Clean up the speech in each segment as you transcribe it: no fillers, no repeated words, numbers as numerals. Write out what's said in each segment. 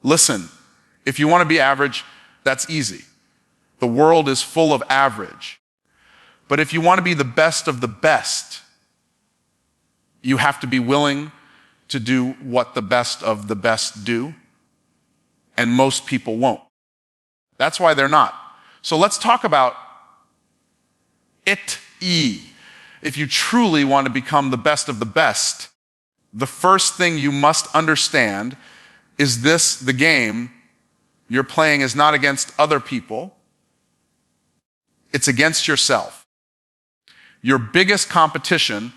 Listen, if you want to be average, that's easy. The world is full of average. But if you want to be the best of the best, you have to be willing to do what the best of the best do. And most people won't. That's why they're not. So let's talk about it. If you truly want to become the best of the best, the first thing you must understand is this: the game you're playing is not against other people, it's against yourself. Your biggest competition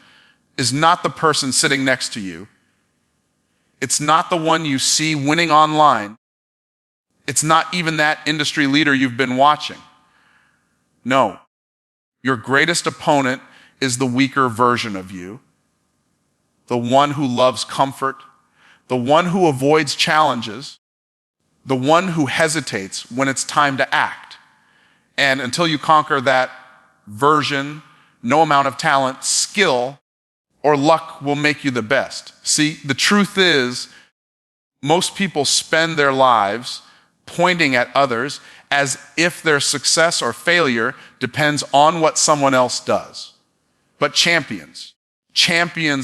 is not the person sitting next to you. It's not the one you see winning online. It's not even that industry leader you've been watching. No. Your greatest opponent is the weaker version of you, the one who loves comfort, the one who avoids challenges, the one who hesitates when it's time to act. And until you conquer that version, no amount of talent, skill, or luck will make you the best. See, the truth is, most people spend their lives pointing at others as if their success or failure depends on what someone else does. But champions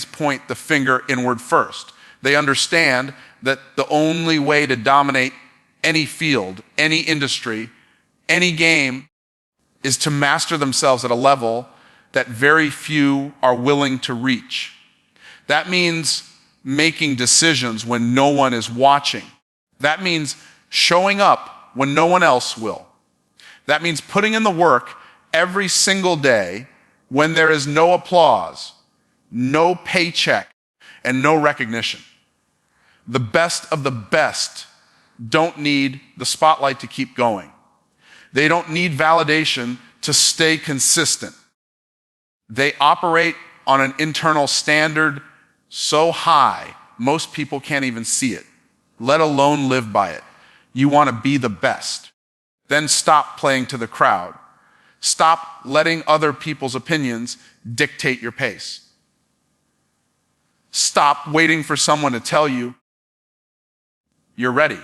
point the finger inward first. They understand that the only way to dominate any field, any industry, any game is to master themselves at a level that very few are willing to reach. That means making decisions when no one is watching. That means showing up when no one else will. That means putting in the work every single day when there is no applause, no paycheck, and no recognition. The best of the best don't need the spotlight to keep going. They don't need validation to stay consistent. They operate on an internal standard so high, most people can't even see it, let alone live by it. You want to be the best. Then stop playing to the crowd. Stop letting other people's opinions dictate your pace. Stop waiting for someone to tell you you're ready.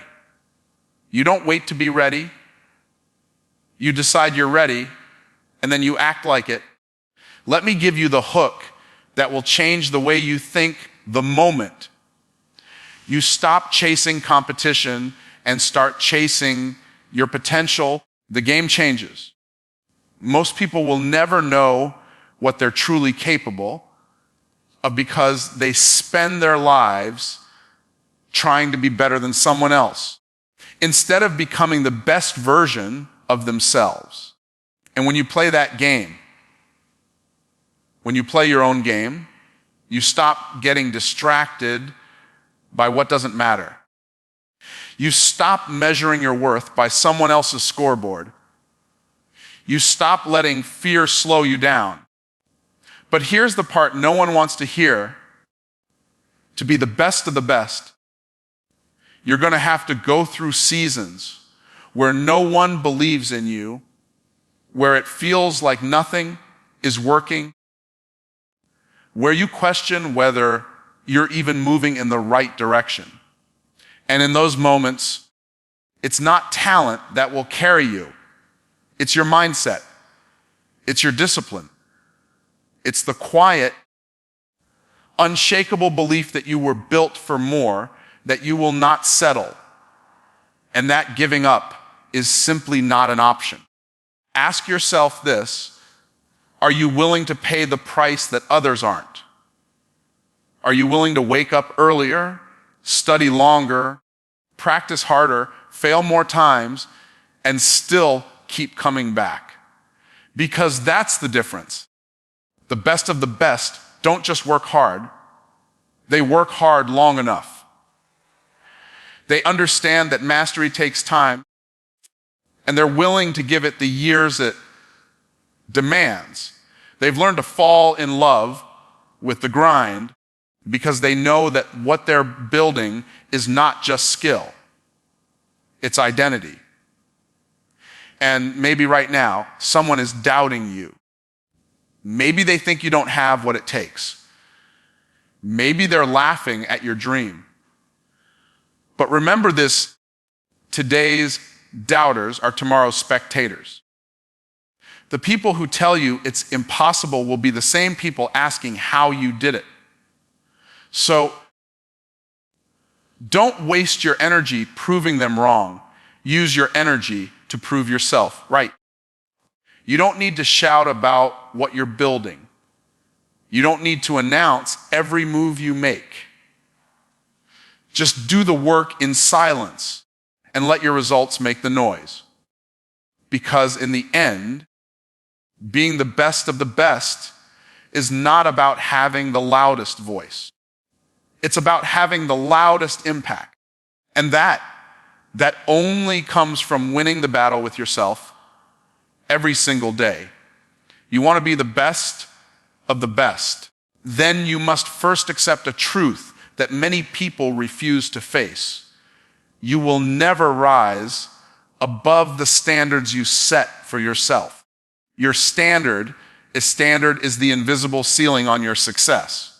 You don't wait to be ready. You decide you're ready, and then you act like it. Let me give you the hook that will change the way you think the moment you stop chasing competition and start chasing your potential. The game changes. Most people will never know what they're truly capable of because they spend their lives trying to be better than someone else instead of becoming the best version of themselves. And when you play that game, when you play your own game, you stop getting distracted by what doesn't matter. You stop measuring your worth by someone else's scoreboard. You stop letting fear slow you down. But here's the part no one wants to hear. To be the best of the best, you're going to have to go through seasons where no one believes in you, where it feels like nothing is working, where you question whether you're even moving in the right direction. And in those moments, it's not talent that will carry you. It's your mindset. It's your discipline. It's the quiet, unshakable belief that you were built for more, that you will not settle, and that giving up is simply not an option. Ask yourself this: are you willing to pay the price that others aren't? Are you willing to wake up earlier, study longer, practice harder, fail more times, and still keep coming back? Because that's the difference. The best of the best don't just work hard, they work hard long enough. They understand that mastery takes time, and they're willing to give it the years it demands. They've learned to fall in love with the grind because they know that what they're building is not just skill, it's identity. And maybe right now, someone is doubting you. Maybe they think you don't have what it takes. Maybe they're laughing at your dream. But remember this Today's doubters are tomorrow's spectators. The people who tell you it's impossible will be the same people asking how you did it. So don't waste your energy proving them wrong. Use your energy to prove yourself right. You don't need to shout about what you're building. You don't need to announce every move you make. Just do the work in silence and let your results make the noise. Because in the end, being the best of the best is not about having the loudest voice. It's about having the loudest impact. And that only comes from winning the battle with yourself every single day. You want to be the best of the best. Then you must first accept a truth that many people refuse to face. You will never rise above the standards you set for yourself. Your standard is the invisible ceiling on your success.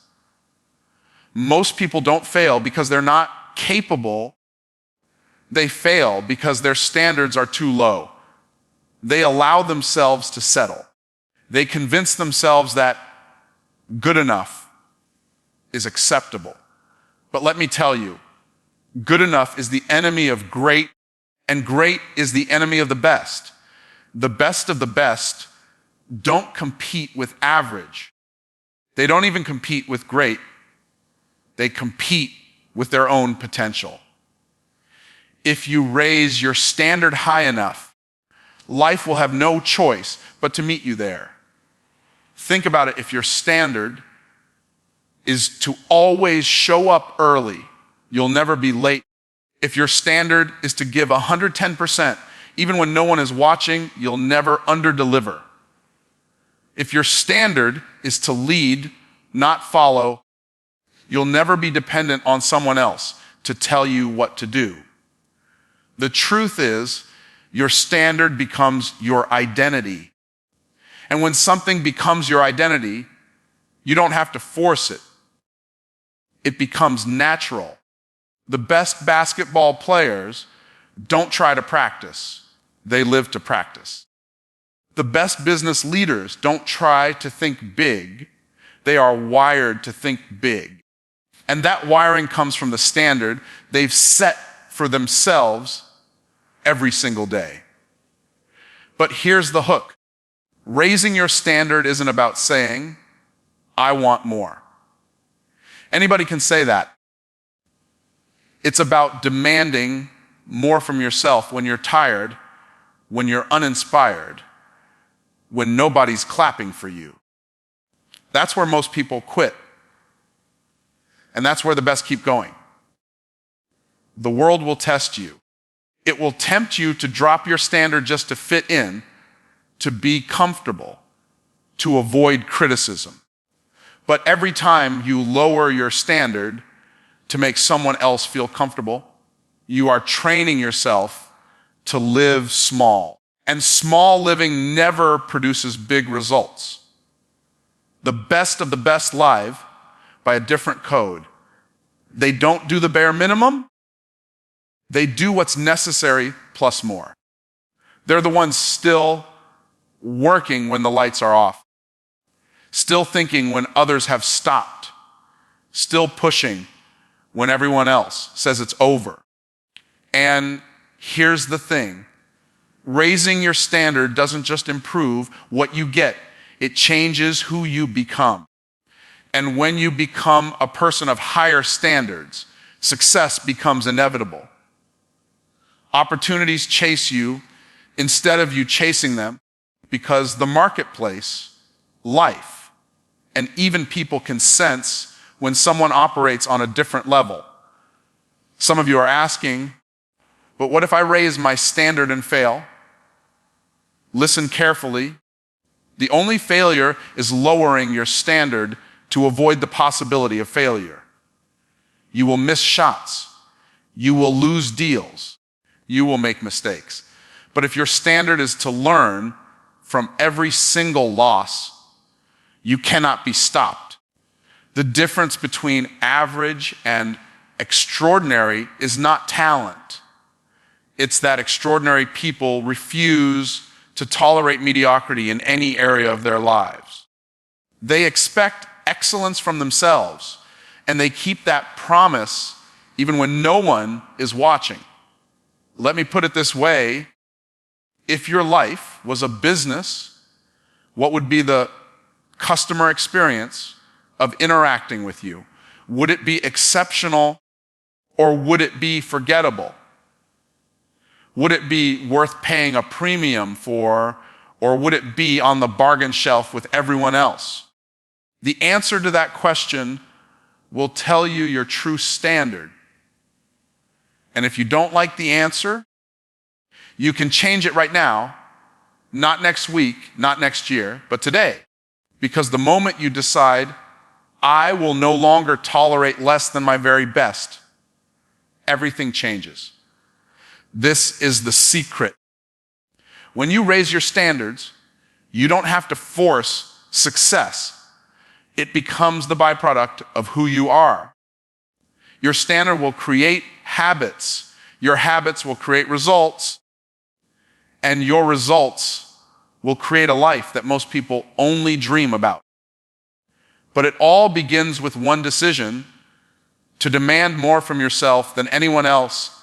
Most people don't fail because they're not capable. They fail because their standards are too low. They allow themselves to settle. They convince themselves that good enough is acceptable. But let me tell you, good enough is the enemy of great, and great is the enemy of the best. The best of the best don't compete with average. They don't even compete with great. They compete with their own potential. If you raise your standard high enough, life will have no choice but to meet you there. Think about it. If your standard is to always show up early, you'll never be late. If your standard is to give 110%, even when no one is watching, you'll never underdeliver. If your standard is to lead, not follow, you'll never be dependent on someone else to tell you what to do. The truth is, your standard becomes your identity. And when something becomes your identity, you don't have to force it. It becomes natural. The best basketball players don't try to practice. They live to practice. The best business leaders don't try to think big. They are wired to think big. And that wiring comes from the standard they've set for themselves every single day. But here's the hook. Raising your standard isn't about saying, I want more. Anybody can say that. It's about demanding more from yourself when you're tired, when you're uninspired, when nobody's clapping for you. That's where most people quit. And that's where the best keep going. The world will test you. It will tempt you to drop your standard just to fit in, to be comfortable, to avoid criticism. But every time you lower your standard to make someone else feel comfortable, you are training yourself to live small. And small living never produces big results. The best of the best live by a different code. They don't do the bare minimum. They do what's necessary plus more. They're the ones still working when the lights are off, still thinking when others have stopped, still pushing when everyone else says it's over. And here's the thing. Raising your standard doesn't just improve what you get. It changes who you become. And when you become a person of higher standards, success becomes inevitable. Opportunities chase you instead of you chasing them because the marketplace, life, and even people can sense when someone operates on a different level. Some of you are asking, but what if I raise my standard and fail? Listen carefully. The only failure is lowering your standard to avoid the possibility of failure. You will miss shots. You will lose deals. You will make mistakes. But if your standard is to learn from every single loss, you cannot be stopped. The difference between average and extraordinary is not talent. It's that extraordinary people refuse to tolerate mediocrity in any area of their lives. They expect excellence from themselves, and they keep that promise even when no one is watching. Let me put it this way. If your life was a business, what would be the customer experience of interacting with you? Would it be exceptional or would it be forgettable? Would it be worth paying a premium for, or would it be on the bargain shelf with everyone else? The answer to that question will tell you your true standard. And if you don't like the answer, you can change it right now, not next week, not next year, but today. Because the moment you decide, I will no longer tolerate less than my very best, everything changes. This is the secret. When you raise your standards, you don't have to force success. It becomes the byproduct of who you are. Your standard will create habits. Your habits will create results. And your results will create a life that most people only dream about. But it all begins with one decision: to demand more from yourself than anyone else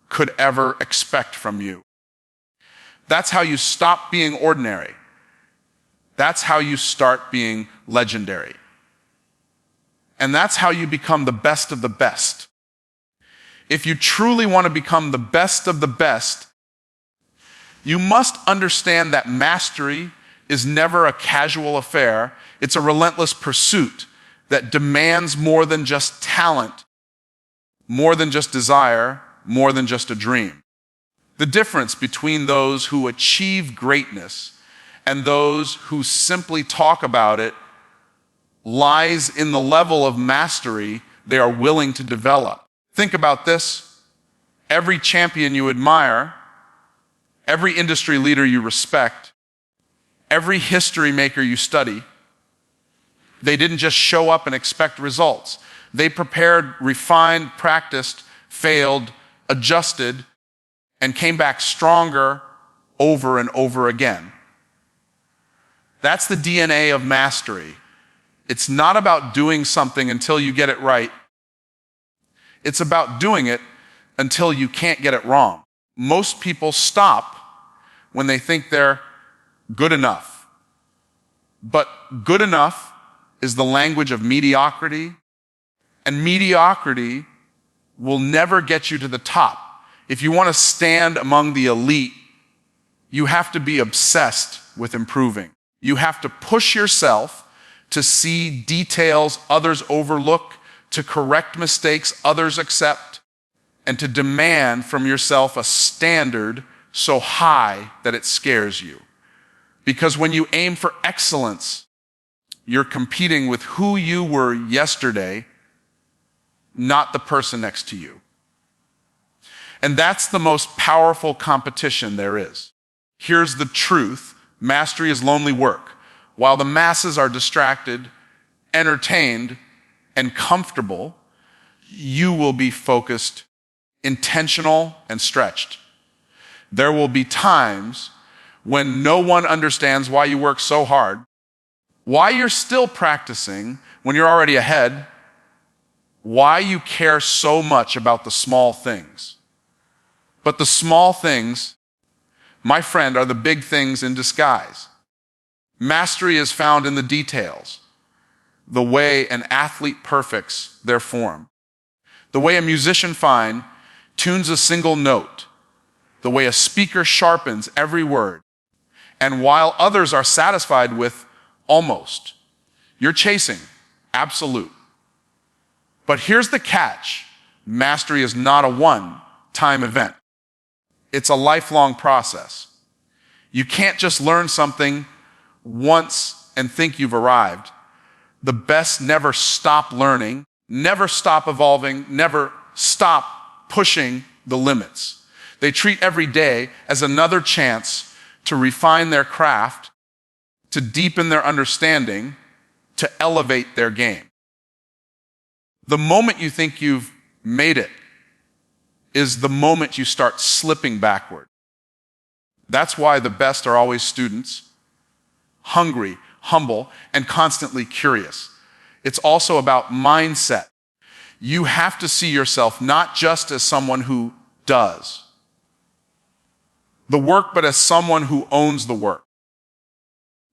could ever expect from you. That's how you stop being ordinary. That's how you start being legendary. And that's how you become the best of the best. If you truly want to become the best of the best, you must understand that mastery is never a casual affair. It's a relentless pursuit that demands more than just talent, more than just desire, more than just a dream. The difference between those who achieve greatness and those who simply talk about it lies in the level of mastery they are willing to develop. Think about this. Every champion you admire, every industry leader you respect, every history maker you study, they didn't just show up and expect results. They prepared, refined, practiced, failed, adjusted, and came back stronger over and over again. That's the DNA of mastery. It's not about doing something until you get it right. It's about doing it until you can't get it wrong. Most people stop when they think they're good enough. But good enough is the language of mediocrity, and mediocrity will never get you to the top. If you want to stand among the elite, you have to be obsessed with improving. You have to push yourself to see details others overlook, to correct mistakes others accept, and to demand from yourself a standard so high that it scares you. Because when you aim for excellence, you're competing with who you were yesterday, not the person next to you. And that's the most powerful competition there is. Here's the truth. Mastery is lonely work. While the masses are distracted, entertained, and comfortable, you will be focused, intentional, and stretched. There will be times when no one understands why you work so hard, why you're still practicing when you're already ahead, why you care so much about the small things. But the small things, my friend, are the big things in disguise. Mastery is found in the details, the way an athlete perfects their form, the way a musician fine tunes a single note, the way a speaker sharpens every word. And while others are satisfied with almost, you're chasing absolute. But here's the catch. Mastery is not a one-time event. It's a lifelong process. You can't just learn something once and think you've arrived. The best never stop learning, never stop evolving, never stop pushing the limits. They treat every day as another chance to refine their craft, to deepen their understanding, to elevate their game. The moment you think you've made it is the moment you start slipping backward. That's why the best are always students, hungry, humble, and constantly curious. It's also about mindset. You have to see yourself not just as someone who does the work, but as someone who owns the work.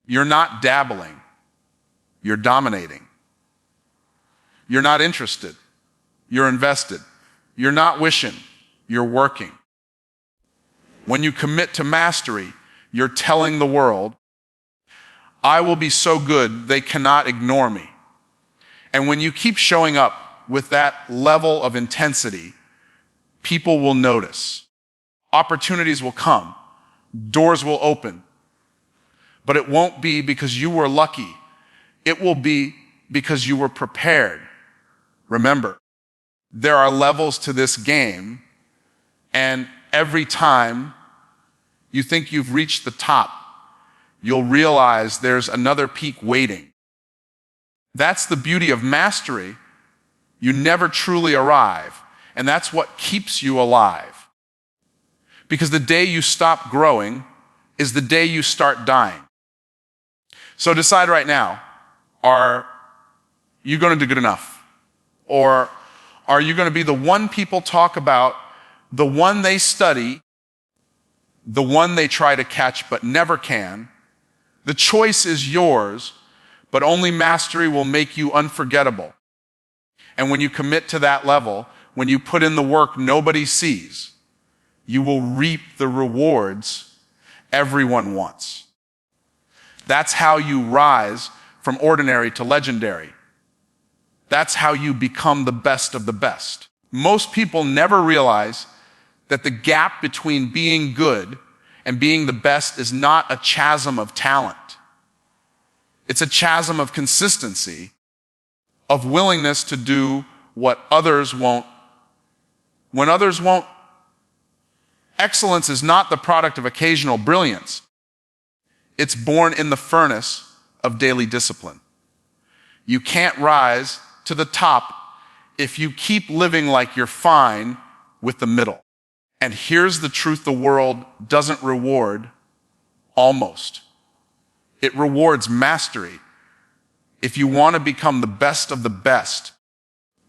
You're not dabbling, you're dominating. You're not interested, you're invested. You're not wishing, you're working. When you commit to mastery, you're telling the world, I will be so good they cannot ignore me. And when you keep showing up with that level of intensity, people will notice. Opportunities will come. Doors will open. But it won't be because you were lucky. It will be because you were prepared. Remember, there are levels to this game, and every time you think you've reached the top, you'll realize there's another peak waiting. That's the beauty of mastery. You never truly arrive, and that's what keeps you alive. Because the day you stop growing is the day you start dying. So decide right now, are you going to do good enough? Or are you going to be the one people talk about, the one they study, the one they try to catch but never can? The choice is yours, but only mastery will make you unforgettable. And when you commit to that level, when you put in the work nobody sees, you will reap the rewards everyone wants. That's how you rise from ordinary to legendary. That's how you become the best of the best. Most people never realize that the gap between being good and being the best is not a chasm of talent. It's a chasm of consistency, of willingness to do what others won't. When others won't, excellence is not the product of occasional brilliance. It's born in the furnace of daily discipline. You can't rise to the top if you keep living like you're fine with the middle. And here's the truth the world doesn't reward: almost. It rewards mastery. If you want to become the best of the best,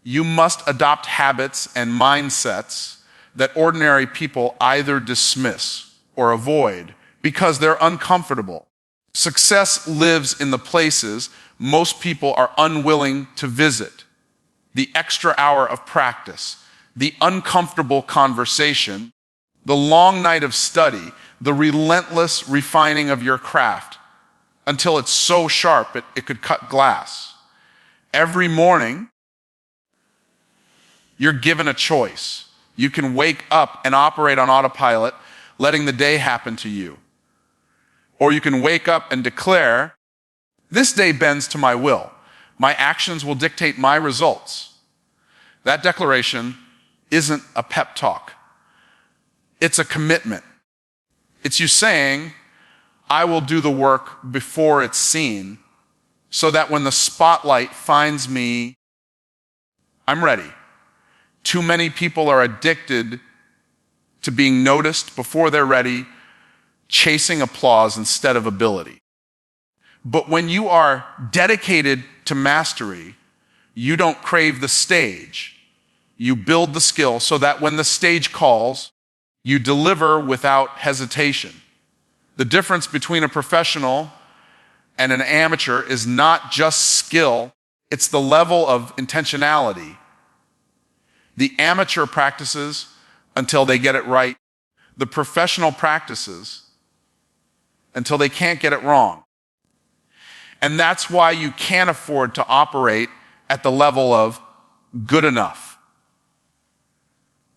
you must adopt habits and mindsets that ordinary people either dismiss or avoid because they're uncomfortable. Success lives in the places most people are unwilling to visit. The extra hour of practice, the uncomfortable conversation, the long night of study, the relentless refining of your craft until it's so sharp it could cut glass. Every morning, you're given a choice. You can wake up and operate on autopilot, letting the day happen to you. Or you can wake up and declare, this day bends to my will. My actions will dictate my results. That declaration isn't a pep talk. It's a commitment. It's you saying, I will do the work before it's seen, so that when the spotlight finds me, I'm ready. Too many people are addicted to being noticed before they're ready, chasing applause instead of ability. But when you are dedicated to mastery, you don't crave the stage. You build the skill so that when the stage calls, you deliver without hesitation. The difference between a professional and an amateur is not just skill, it's the level of intentionality. The amateur practices until they get it right. The professional practices until they can't get it wrong. And that's why you can't afford to operate at the level of good enough.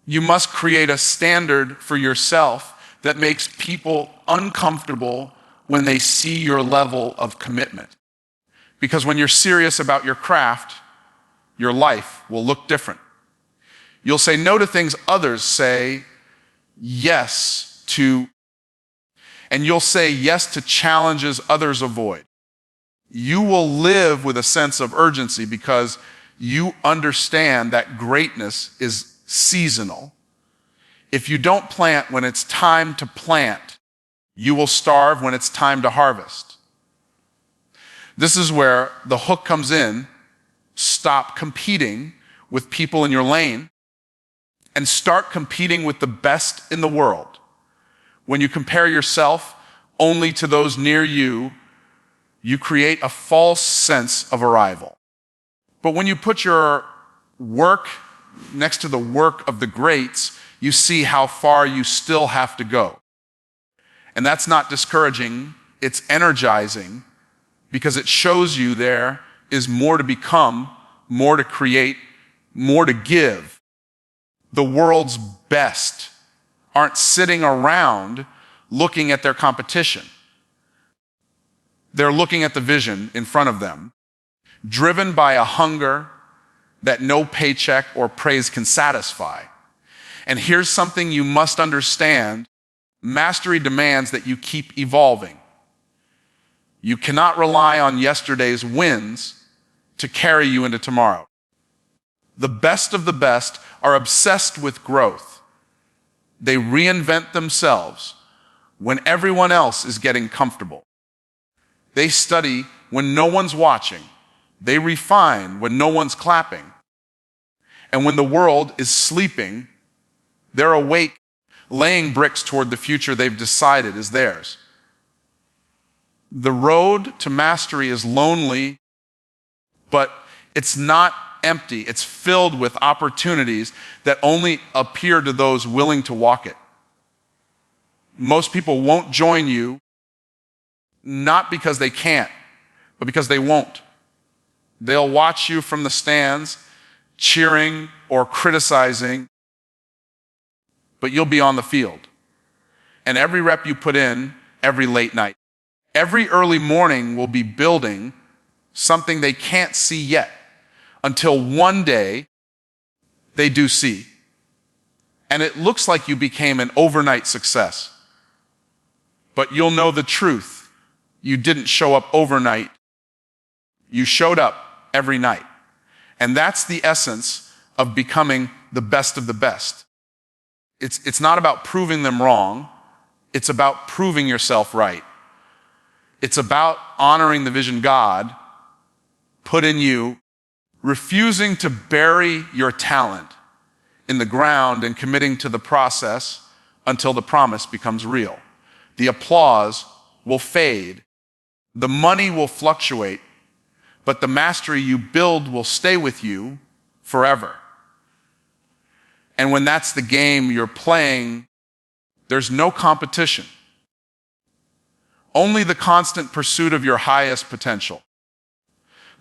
You must create a standard for yourself that makes people uncomfortable when they see your level of commitment. Because when you're serious about your craft, your life will look different. You'll say no to things others say yes to, and you'll say yes to challenges others avoid. You will live with a sense of urgency because you understand that greatness is seasonal. If you don't plant when it's time to plant, you will starve when it's time to harvest. This is where the hook comes in. Stop competing with people in your lane and start competing with the best in the world. When you compare yourself only to those near you, you create a false sense of arrival. But when you put your work next to the work of the greats, you see how far you still have to go. And that's not discouraging, it's energizing, because it shows you there is more to become, more to create, more to give. The world's best aren't sitting around looking at their competition. They're looking at the vision in front of them, driven by a hunger that no paycheck or praise can satisfy. And here's something you must understand. Mastery demands that you keep evolving. You cannot rely on yesterday's wins to carry you into tomorrow. The best of the best are obsessed with growth. They reinvent themselves when everyone else is getting comfortable. They study when no one's watching. They refine when no one's clapping. And when the world is sleeping, they're awake, laying bricks toward the future they've decided is theirs. The road to mastery is lonely, but it's not empty. It's filled with opportunities that only appear to those willing to walk it. Most people won't join you, not because they can't, but because they won't. They'll watch you from the stands, cheering or criticizing, but you'll be on the field. And every rep you put in, every late night, every early morning will be building something they can't see yet, until one day they do see. And it looks like you became an overnight success. But you'll know the truth. You didn't show up overnight. You showed up every night. And that's the essence of becoming the best of the best. It's not about proving them wrong. It's about proving yourself right. It's about honoring the vision God put in you, refusing to bury your talent in the ground and committing to the process until the promise becomes real. The applause will fade. The money will fluctuate, but the mastery you build will stay with you forever. And when that's the game you're playing, there's no competition. Only the constant pursuit of your highest potential.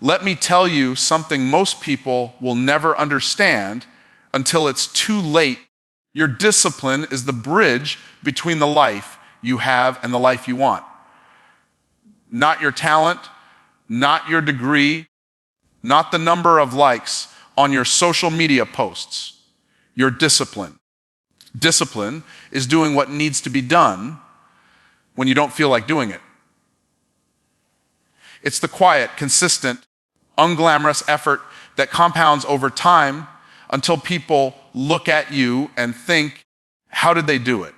Let me tell you something most people will never understand until it's too late. Your discipline is the bridge between the life you have and the life you want. Not your talent, not your degree, not the number of likes on your social media posts. Your discipline. Discipline is doing what needs to be done when you don't feel like doing it. It's the quiet, consistent, unglamorous effort that compounds over time until people look at you and think, how did they do it?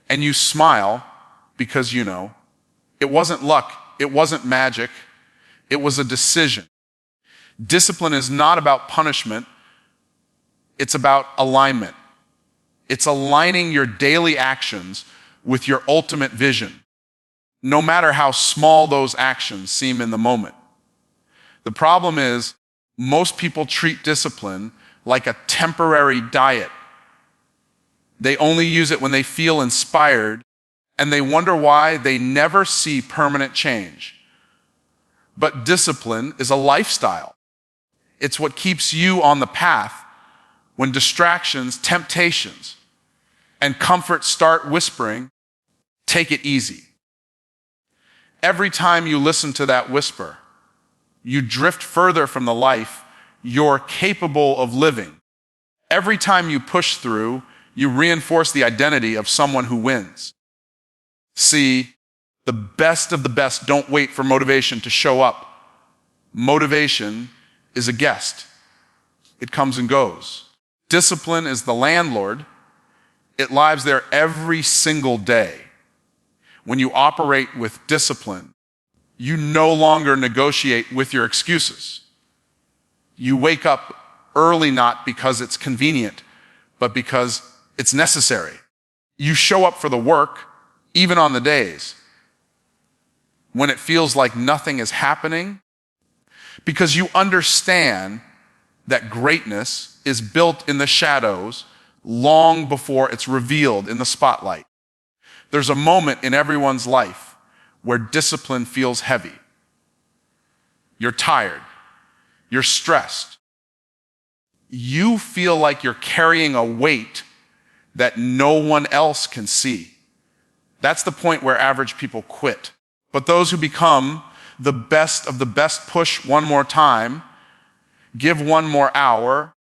And you smile because you know it wasn't luck, it wasn't magic, it was a decision. Discipline is not about punishment, it's about alignment. It's aligning your daily actions with your ultimate vision, no matter how small those actions seem in the moment. The problem is, most people treat discipline like a temporary diet. They only use it when they feel inspired, and they wonder why they never see permanent change. But discipline is a lifestyle. It's what keeps you on the path when distractions, temptations, and comfort start whispering, take it easy. Every time you listen to that whisper, you drift further from the life you're capable of living. Every time you push through, you reinforce the identity of someone who wins. See, the best of the best don't wait for motivation to show up. Motivation is a guest. It comes and goes. Discipline is the landlord. It lives there every single day. When you operate with discipline, you no longer negotiate with your excuses. You wake up early not because it's convenient, but because it's necessary. You show up for the work, even on the days when it feels like nothing is happening, because you understand that greatness is built in the shadows long before it's revealed in the spotlight. There's a moment in everyone's life where discipline feels heavy. You're tired. You're stressed. You feel like you're carrying a weight that no one else can see. That's the point where average people quit. But those who become the best of the best push one more time, give one more hour,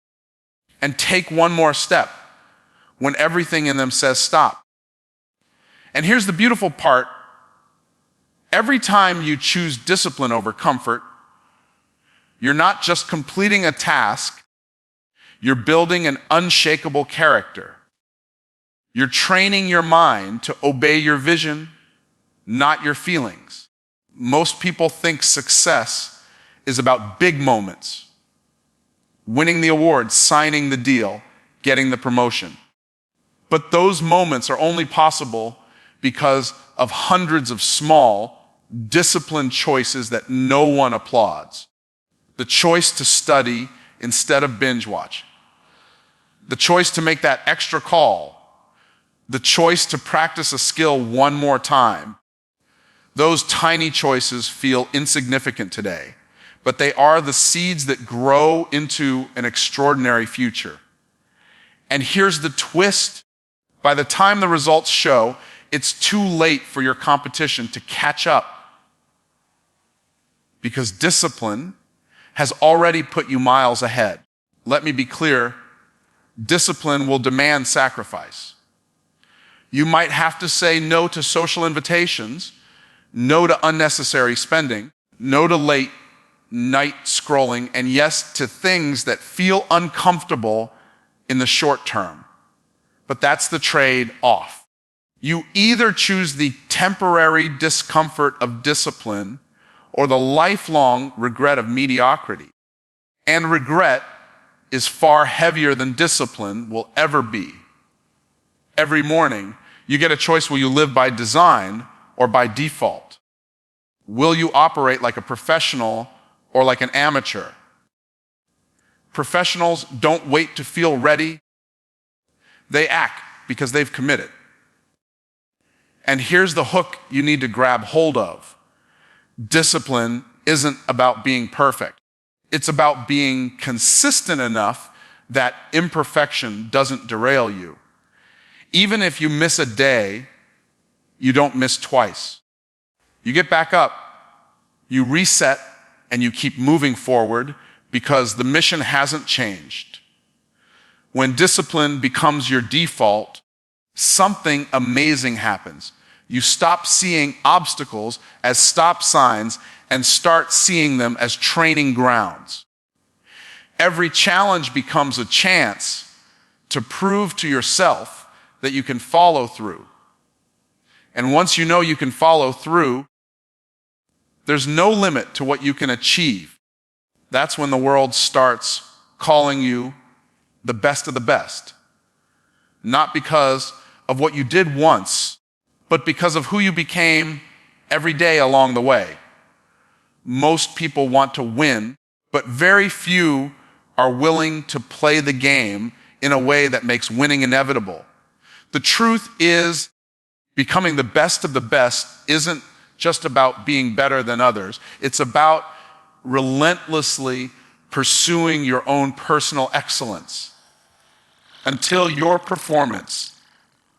and take one more step when everything in them says stop. And here's the beautiful part. Every time you choose discipline over comfort, you're not just completing a task, you're building an unshakable character. You're training your mind to obey your vision, not your feelings. Most people think success is about big moments, winning the award, signing the deal, getting the promotion. But those moments are only possible because of hundreds of small, disciplined choices that no one applauds. The choice to study instead of binge watch. The choice to make that extra call. The choice to practice a skill one more time. Those tiny choices feel insignificant today, but they are the seeds that grow into an extraordinary future. And here's the twist. By the time the results show, it's too late for your competition to catch up, because discipline has already put you miles ahead. Let me be clear, discipline will demand sacrifice. You might have to say no to social invitations, no to unnecessary spending, no to late night scrolling, and yes to things that feel uncomfortable in the short term. But that's the trade-off. You either choose the temporary discomfort of discipline or the lifelong regret of mediocrity. And regret is far heavier than discipline will ever be. Every morning, you get a choice: will you live by design or by default? Will you operate like a professional or like an amateur? Professionals don't wait to feel ready. They act because they've committed. And here's the hook you need to grab hold of. Discipline isn't about being perfect. It's about being consistent enough that imperfection doesn't derail you. Even if you miss a day, you don't miss twice. You get back up, you reset, and you keep moving forward because the mission hasn't changed. When discipline becomes your default, something amazing happens. You stop seeing obstacles as stop signs and start seeing them as training grounds. Every challenge becomes a chance to prove to yourself that you can follow through. And once you know you can follow through, there's no limit to what you can achieve. That's when the world starts calling you the best of the best. Not because of what you did once, but because of who you became every day along the way. Most people want to win, but very few are willing to play the game in a way that makes winning inevitable. The truth is, becoming the best of the best isn't just about being better than others. It's about relentlessly pursuing your own personal excellence until your performance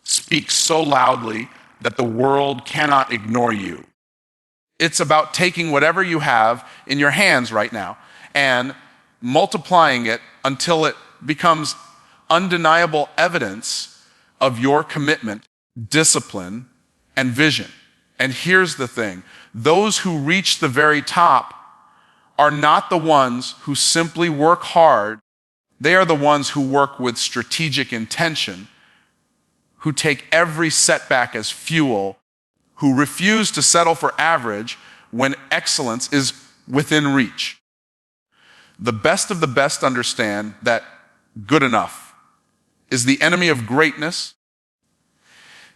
speaks so loudly that the world cannot ignore you. It's about taking whatever you have in your hands right now and multiplying it until it becomes undeniable evidence of your commitment, discipline, and vision. And here's the thing: those who reach the very top are not the ones who simply work hard. They are the ones who work with strategic intention, who take every setback as fuel, who refuse to settle for average when excellence is within reach. The best of the best understand that good enough is the enemy of greatness,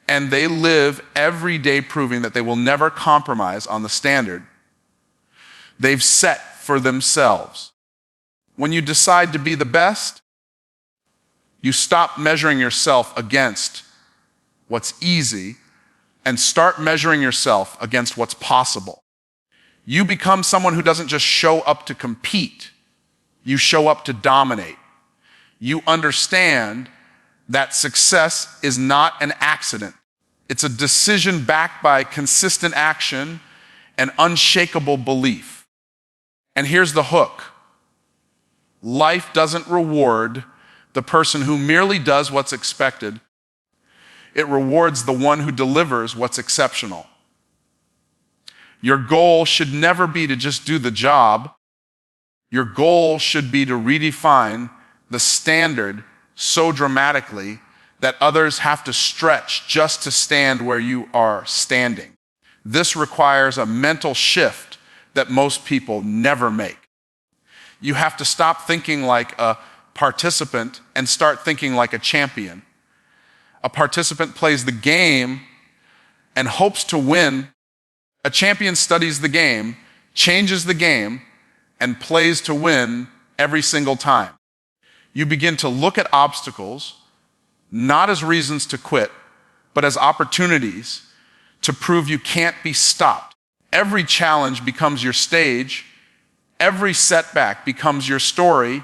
and they live every day proving that they will never compromise on the standard they've set for themselves. When you decide to be the best, you stop measuring yourself against what's easy and start measuring yourself against what's possible. You become someone who doesn't just show up to compete, you show up to dominate. You understand that success is not an accident. It's a decision backed by consistent action and unshakable belief. And here's the hook. Life doesn't reward the person who merely does what's expected. It rewards the one who delivers what's exceptional. Your goal should never be to just do the job. Your goal should be to redefine the standard so dramatically that others have to stretch just to stand where you are standing. This requires a mental shift that most people never make. You have to stop thinking like a participant and start thinking like a champion. A participant plays the game and hopes to win. A champion studies the game, changes the game, and plays to win every single time. You begin to look at obstacles not as reasons to quit, but as opportunities to prove you can't be stopped. Every challenge becomes your stage. Every setback becomes your story,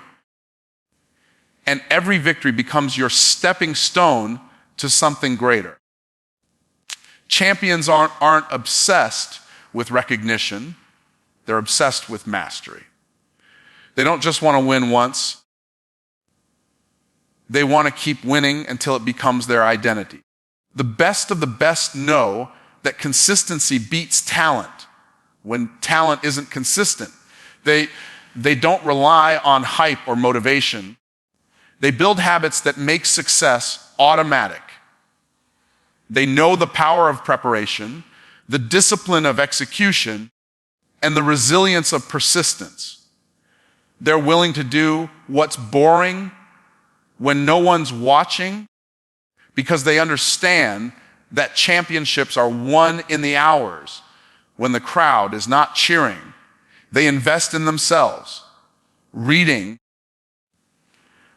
and every victory becomes your stepping stone to something greater. Champions aren't obsessed with recognition, they're obsessed with mastery. They don't just want to win once, they want to keep winning until it becomes their identity. The best of the best know that consistency beats talent when talent isn't consistent. They don't rely on hype or motivation. They build habits that make success automatic. They know the power of preparation, the discipline of execution, and the resilience of persistence. They're willing to do what's boring when no one's watching because they understand that championships are won in the hours when the crowd is not cheering. They invest in themselves, reading,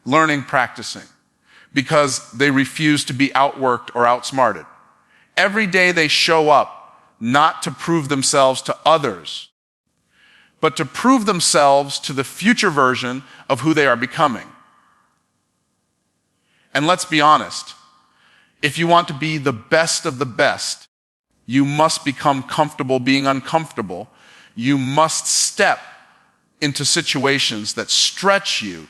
learning, practicing, because they refuse to be outworked or outsmarted. Every day they show up not to prove themselves to others, but to prove themselves to the future version of who they are becoming. And let's be honest, if you want to be the best of the best, you must become comfortable being uncomfortable. You must step into situations that stretch you,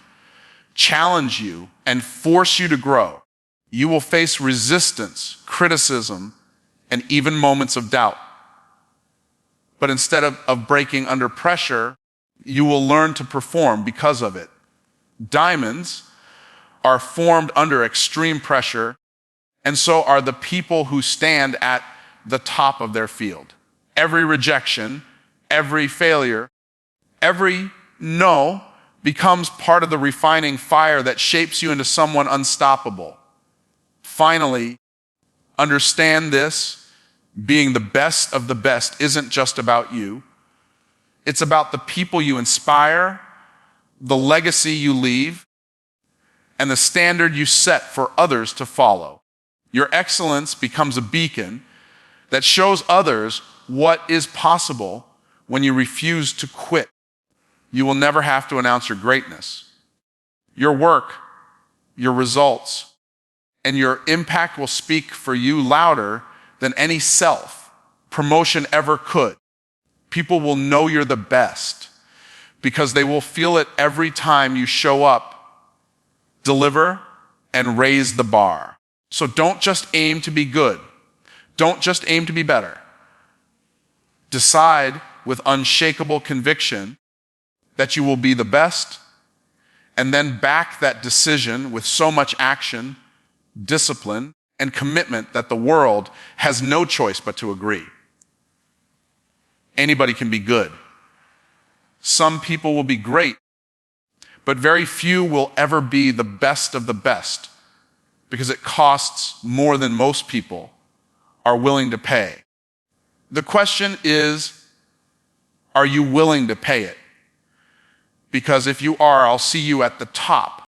challenge you, and force you to grow. You will face resistance, criticism, and even moments of doubt. But instead of breaking under pressure, you will learn to perform because of it. Diamonds are formed under extreme pressure, and so are the people who stand at the top of their field. Every rejection, every failure, every no becomes part of the refining fire that shapes you into someone unstoppable. Finally, understand this. Being the best of the best isn't just about you. It's about the people you inspire, the legacy you leave, and the standard you set for others to follow. Your excellence becomes a beacon that shows others what is possible when you refuse to quit. You will never have to announce your greatness. Your work, your results, and your impact will speak for you louder than any self-promotion ever could. People will know you're the best because they will feel it every time you show up, deliver, and raise the bar. So don't just aim to be good. Don't just aim to be better. Decide with unshakable conviction that you will be the best and then back that decision with so much action, discipline, and commitment that the world has no choice but to agree. Anybody can be good. Some people will be great, but very few will ever be the best of the best because it costs more than most people are willing to pay. The question is, are you willing to pay it? Because if you are, I'll see you at the top